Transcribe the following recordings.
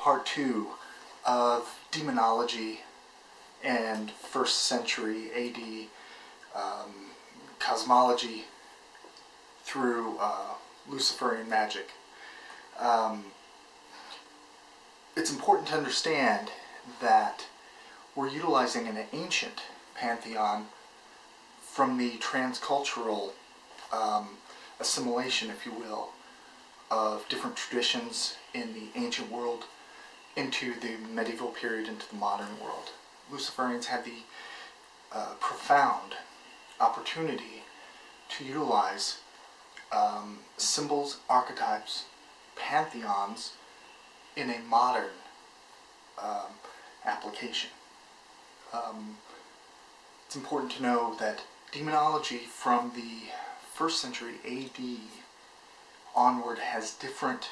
part 2 of Demonology and 1st century AD cosmology through Luciferian magic. It's important to understand that we're utilizing an ancient pantheon from the transcultural assimilation, if you will, of different traditions in the ancient world into the medieval period, into the modern world. Luciferians had the profound opportunity to utilize symbols, archetypes, pantheons in a modern application. It's important to know that demonology from the 1st century AD onward has different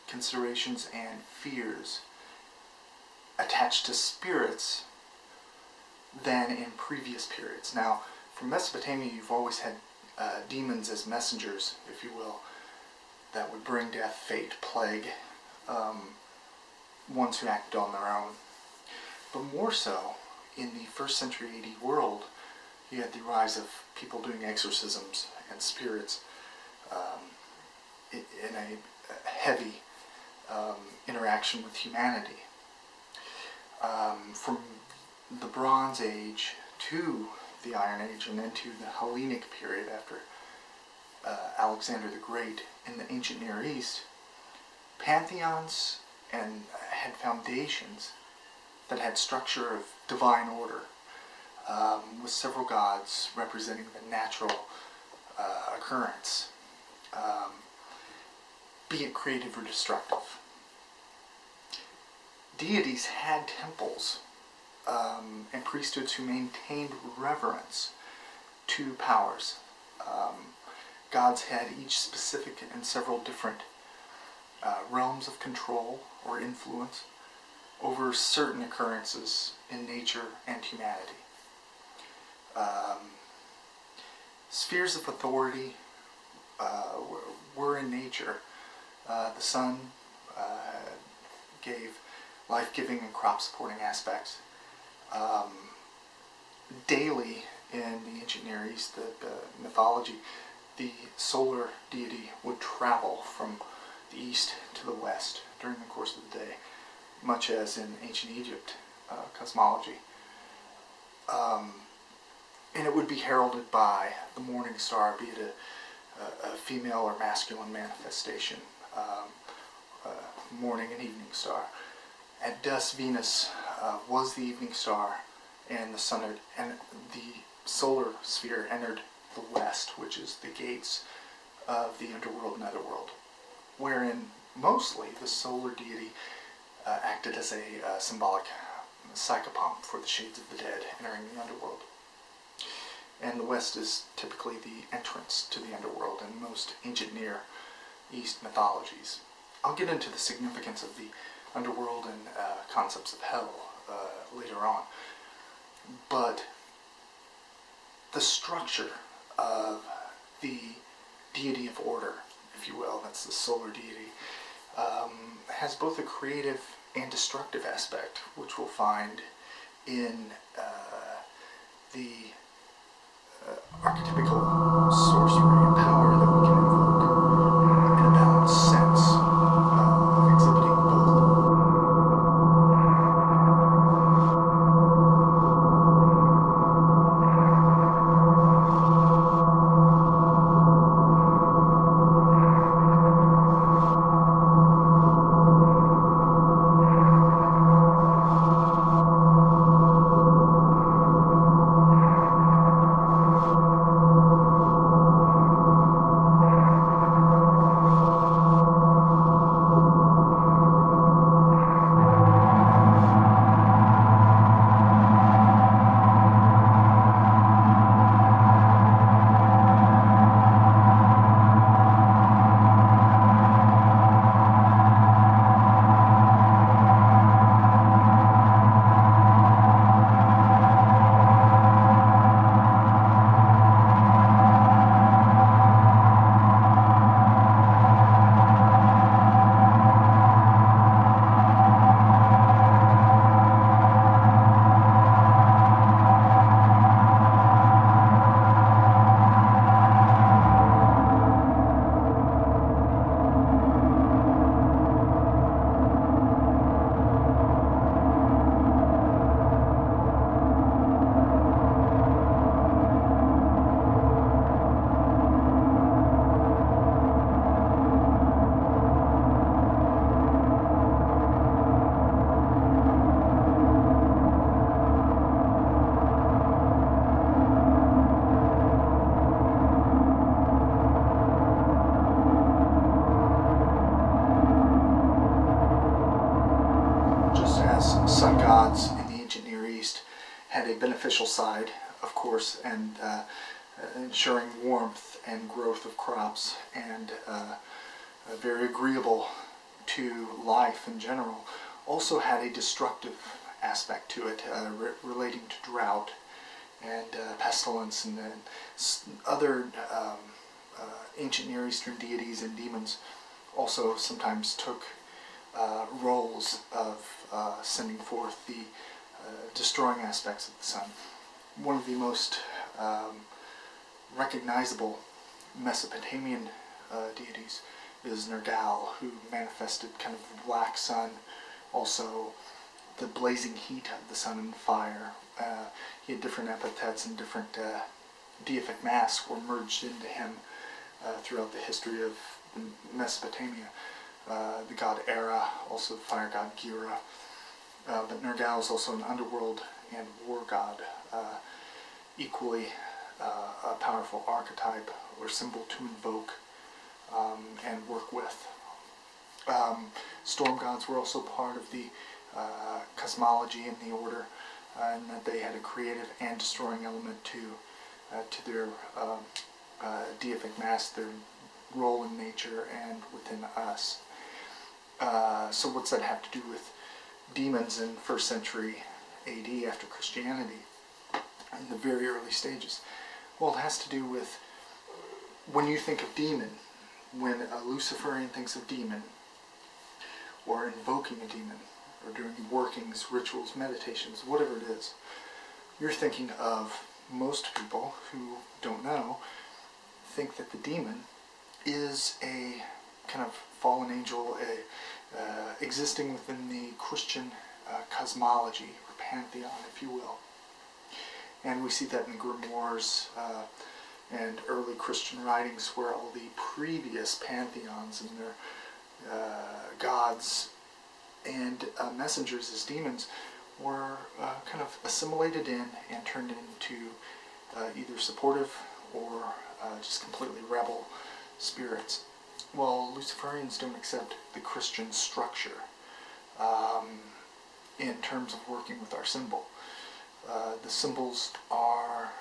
considerations and fears attached to spirits than in previous periods. Now, from Mesopotamia, you've always had demons as messengers, if you will, that would bring death, fate, plague, ones who acted on their own. But more so, in the 1st century AD world, you had the rise of people doing exorcisms and spirits in a heavy interaction with humanity. From the Bronze Age to the Iron Age and into the Hellenic period after Alexander the Great in the ancient Near East, pantheons had foundations that had structure of divine order, with several gods representing the natural occurrence, be it creative or destructive. Deities had temples and priesthoods who maintained reverence to powers. Gods had each specific and several different realms of control or influence over certain occurrences in nature and humanity. Spheres of authority were in nature. The sun gave life-giving and crop-supporting aspects. Daily in the ancient Near East, the mythology, the solar deity would travel from the east to the west during the course of the day, much as in ancient Egypt cosmology. And it would be heralded by the morning star, be it a female or masculine manifestation, morning and evening star. At dusk, Venus was the evening star, and the solar sphere entered the west, which is the gates of the underworld and netherworld, wherein mostly the solar deity acted as a symbolic psychopomp for the shades of the dead entering the underworld. And the west is typically the entrance to the underworld in most ancient Near East mythologies. I'll get into the significance of the underworld and concepts of hell later on. But the structure of the deity of order, if you will, that's the solar deity, has both a creative and destructive aspect, which we'll find in the archetypical sorcery and power that we can invoke in a balanced sense of exhibiting both. sun gods in the ancient Near East had a beneficial side, of course, and ensuring warmth and growth of crops, and very agreeable to life in general. Also had a destructive aspect to it, relating to drought and pestilence, and other ancient Near Eastern deities and demons also sometimes took roles of sending forth the destroying aspects of the sun. One of the most recognizable Mesopotamian deities is Nergal, who manifested kind of the black sun, also the blazing heat of the sun and fire. He had different epithets, and different deific masks were merged into him throughout the history of Mesopotamia. The god Erra, also the fire god Gira. But Nergal is also an underworld and war god, equally a powerful archetype or symbol to invoke and work with. Storm gods were also part of the cosmology and the order, and that they had a creative and destroying element to their deific mass, their role in nature and within us. So what's that have to do with demons in 1st century AD after Christianity, in the very early stages? Well, it has to do with, when you think of demon, when a Luciferian thinks of demon, or invoking a demon, or doing workings, rituals, meditations, whatever it is, you're thinking of, most people who don't know, think that the demon is a kind of fallen angel, existing within the Christian cosmology, or pantheon, if you will. And we see that in grimoires and early Christian writings, where all the previous pantheons and their gods and messengers as demons were kind of assimilated in and turned into either supportive or just completely rebel spirits. Well, Luciferians don't accept the Christian structure in terms of working with our symbol. The symbols are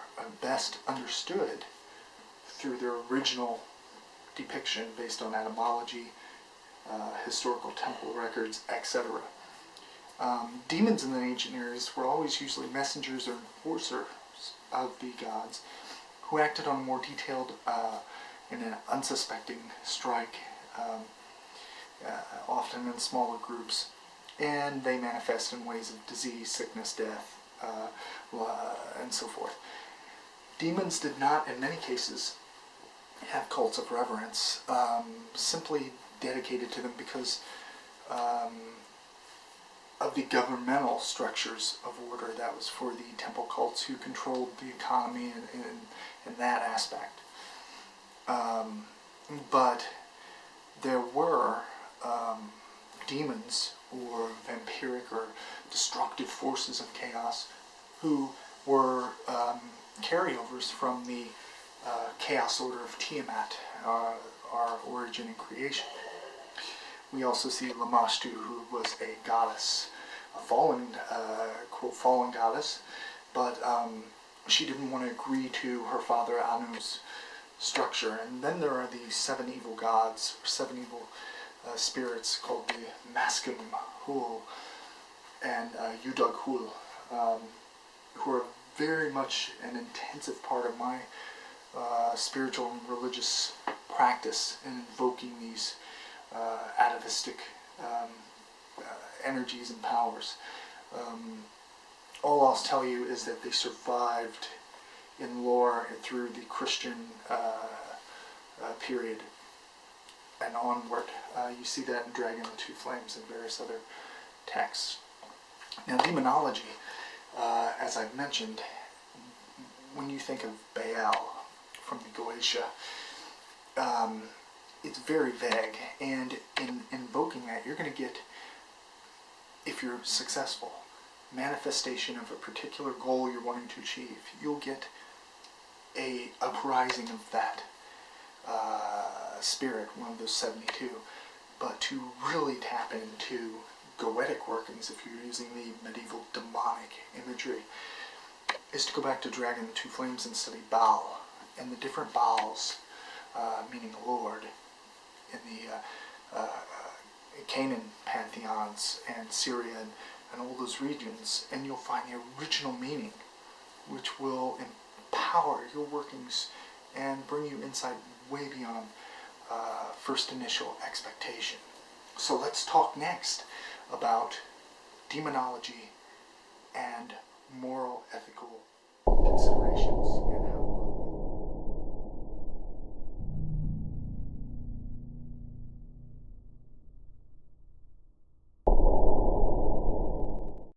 best understood through their original depiction based on etymology, historical temple records, etc. Demons in the ancient Near East were always usually messengers or enforcers of the gods, who acted on a more detailed in an unsuspecting strike, often in smaller groups, and they manifest in ways of disease, sickness, death, and so forth. Demons did not, in many cases, have cults of reverence, simply dedicated to them because of the governmental structures of order. That was for the temple cults, who controlled the economy in that aspect. But there were demons or vampiric or destructive forces of chaos who were carryovers from the chaos order of Tiamat, our origin and creation. We also see Lamashtu, who was a goddess, a fallen, quote, fallen goddess, but she didn't want to agree to her father Anu's structure. And then there are the 7 evil gods, or 7 evil spirits, called the Maskim Hul and Yudag Hul, who are very much an intensive part of my spiritual and religious practice in invoking these atavistic energies and powers. All I'll tell you is that they survived in lore through the Christian period and onward. You see that in Dragon and Two Flames and various other texts. Now, demonology, as I've mentioned, when you think of Baal from the Goetia, it's very vague, and in invoking that, you're going to get, if you're successful, manifestation of a particular goal you're wanting to achieve. You'll get a uprising of that spirit, one of those 72. But to really tap into goetic workings, if you're using the medieval demonic imagery, is to go back to Dragon the Two Flames and study Baal, and the different Baals, meaning Lord, in the Canaan pantheons and Syria and all those regions, and you'll find the original meaning, which will empower your workings and bring you insight way beyond first initial expectation. So let's talk next about demonology and moral ethical